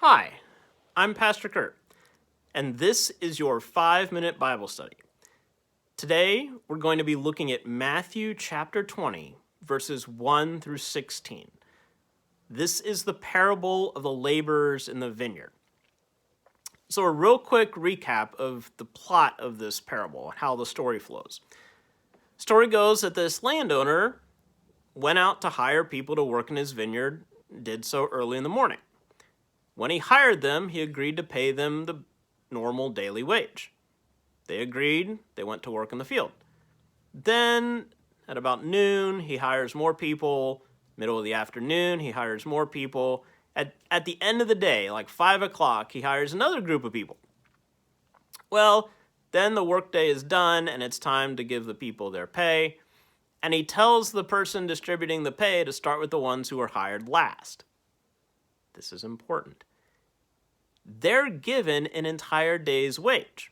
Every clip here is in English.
Hi, I'm Pastor Kurt, and this is your 5-minute Bible study. Today, we're going to be looking at Matthew chapter 20, verses 1 through 16. This is the parable of the laborers in the vineyard. So, a real quick recap of the plot of this parable and how the story flows. Story goes that this landowner went out to hire people to work in his vineyard, did so early in the morning. When he hired them, he agreed to pay them the normal daily wage. They agreed, they went to work in the field. Then, at about noon, he hires more people. Middle of the afternoon, he hires more people. At the end of the day, like 5 o'clock, he hires another group of people. Well, then the workday is done, and it's time to give the people their pay. And he tells the person distributing the pay to start with the ones who were hired last. This is important. They're given an entire day's wage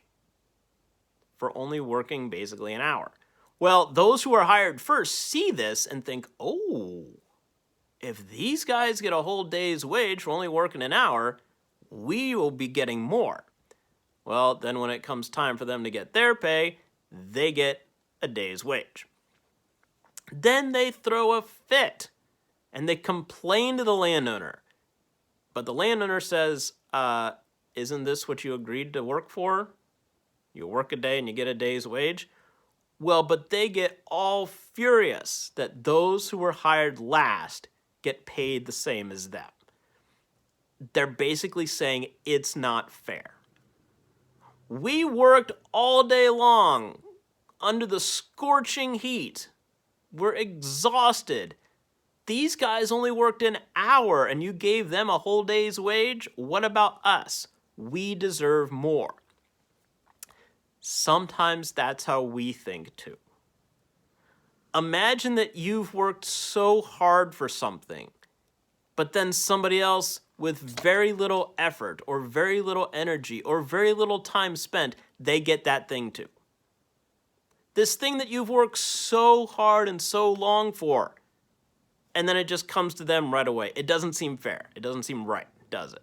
for only working basically an hour. Well, those who are hired first see this and think, oh, if these guys get a whole day's wage for only working an hour, we will be getting more. Well, then when it comes time for them to get their pay, they get a day's wage. Then they throw a fit and they complain to the landowner. But the landowner says, isn't this what you agreed to work for? You work a day and you get a day's wage? Well, but they get all furious that those who were hired last get paid the same as them. They're basically saying it's not fair. We worked all day long under the scorching heat. We're exhausted. These guys only worked an hour and you gave them a whole day's wage? What about us? We deserve more. Sometimes that's how we think too. Imagine that you've worked so hard for something, but then somebody else with very little effort or very little energy or very little time spent, they get that thing too. This thing that you've worked so hard and so long for, and then it just comes to them right away. It doesn't seem fair. It doesn't seem right, does it?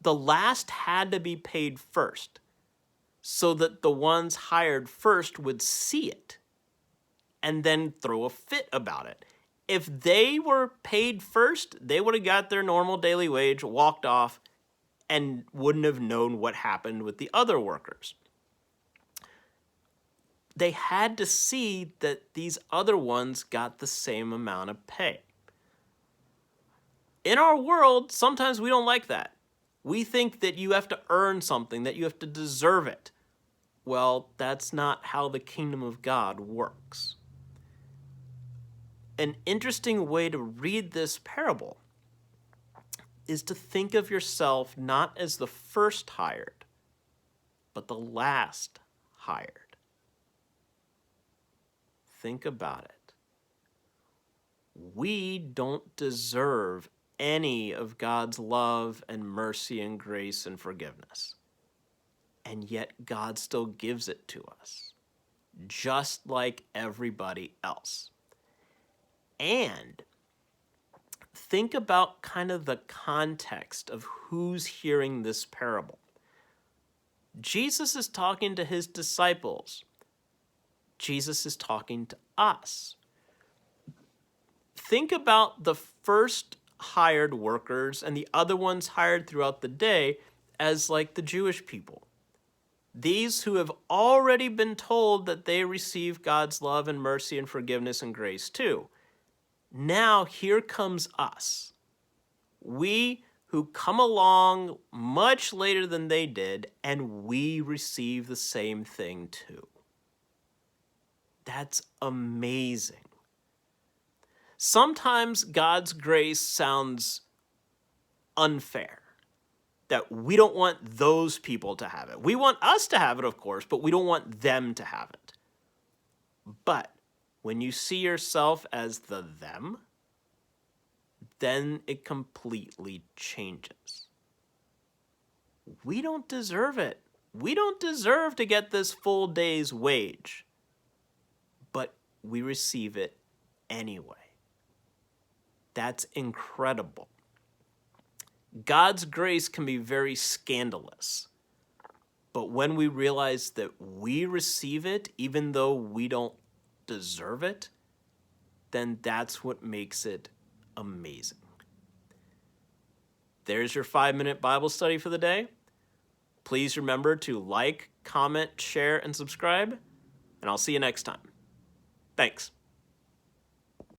The last had to be paid first so that the ones hired first would see it and then throw a fit about it. If they were paid first, they would have got their normal daily wage, walked off, and wouldn't have known what happened with the other workers. They had to see that these other ones got the same amount of pay. In our world, sometimes we don't like that. We think that you have to earn something, that you have to deserve it. Well, that's not how the kingdom of God works. An interesting way to read this parable is to think of yourself not as the first hired, but the last hired. Think about it. We don't deserve any of God's love and mercy and grace and forgiveness. And yet God still gives it to us, just like everybody else. And think about kind of the context of who's hearing this parable. Jesus is talking to his disciples. Jesus is talking to us. Think about the first hired workers and the other ones hired throughout the day as like the Jewish people. These who have already been told that they receive God's love and mercy and forgiveness and grace too. Now here comes us. We who come along much later than they did, and we receive the same thing too. That's amazing. Sometimes God's grace sounds unfair, that we don't want those people to have it. We want us to have it, of course, but we don't want them to have it. But when you see yourself as the them, then it completely changes. We don't deserve it. We don't deserve to get this full day's wage, but we receive it anyway. That's incredible. God's grace can be very scandalous. But when we realize that we receive it, even though we don't deserve it, then that's what makes it amazing. There's your 5-minute Bible study for the day. Please remember to like, comment, share, and subscribe, and I'll see you next time. Thanks.